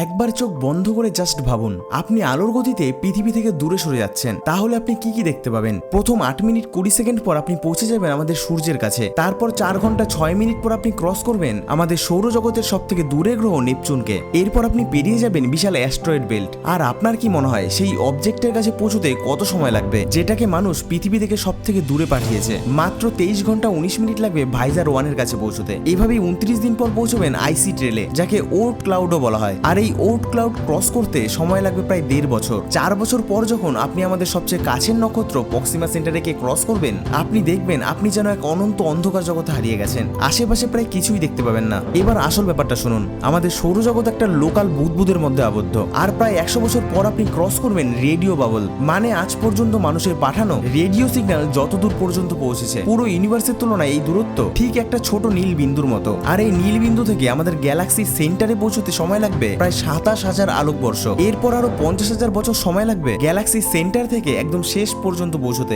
একবার চোখ বন্ধ করে জাস্ট ভাবুন, আপনি আলোর গতিতে পৃথিবী থেকে দূরে সরে যাচ্ছেন। তাহলে আপনি কি কি দেখতে পাবেন? প্রথম 8 মিনিট 20 সেকেন্ড পর আপনি পৌঁছে যাবেন আমাদের সূর্যের কাছে। তারপর 4 ঘন্টা 6 মিনিট পর আপনি ক্রস করবেন আমাদের সৌরজগতের সব থেকে দূরের গ্রহ নেপচুনকে। এরপর আপনি পেরিয়ে যাবেন বিশাল অ্যাস্ট্রয়েড বেল্ট। আর আপনার কি মনে হয় সেই অবজেক্টের কাছে পৌঁছতে কত সময় লাগবে, যেটাকে মানুষ পৃথিবী থেকে সব থেকে দূরে পাঠিয়েছে? মাত্র 23 ঘন্টা 19 মিনিট লাগবে ভাইজার 1 এর কাছে পৌঁছতে। এভাবেই 29 দিন পর পৌঁছবেন আইসি ট্রেলে, যাকে ওর্ট ক্লাউডও বলা হয়। আর এই ওর্ট ক্লাউড ক্রস করতে সময় লাগবে প্রায় 1.5 বছর। 4 বছর পর যখন আপনি আমাদের সবচেয়ে কাছের নক্ষত্র প্রক্সিমা সেন্টারেকে ক্রস করবেন, আপনি দেখবেন আপনি যেন এক অনন্ত অন্ধকার জগতে হারিয়ে গেছেন। আশেপাশে প্রায় কিছুই দেখতে পাবেন না। এবার আসল ব্যাপারটা শুনুন, আমাদের সৌরজগৎ একটা লোকাল বুদবুদের মধ্যে আবদ্ধ। আর প্রায় 100 বছর পর আপনি ক্রস করবেন রেডিও বাবল, মানে আজ পর্যন্ত মানুষের পাঠানো রেডিও সিগন্যাল যতদূর পর্যন্ত পৌঁছেছে পুরো ইউনিভার্সের তুলনায় এই দূরত্ব ঠিক একটা ছোট নীল বিন্দুর মতো। আর এই নীল বিন্দু থেকে আমাদের গ্যালাক্সির সেন্টারে পৌঁছতে সময় লাগবে প্রায় 27,000 আলোকবর্ষ। এরপর আরো 50,000 বছর সময় লাগবে গ্যালাক্সির সেন্টার থেকে একদম শেষ পর্যন্ত পৌঁছতে।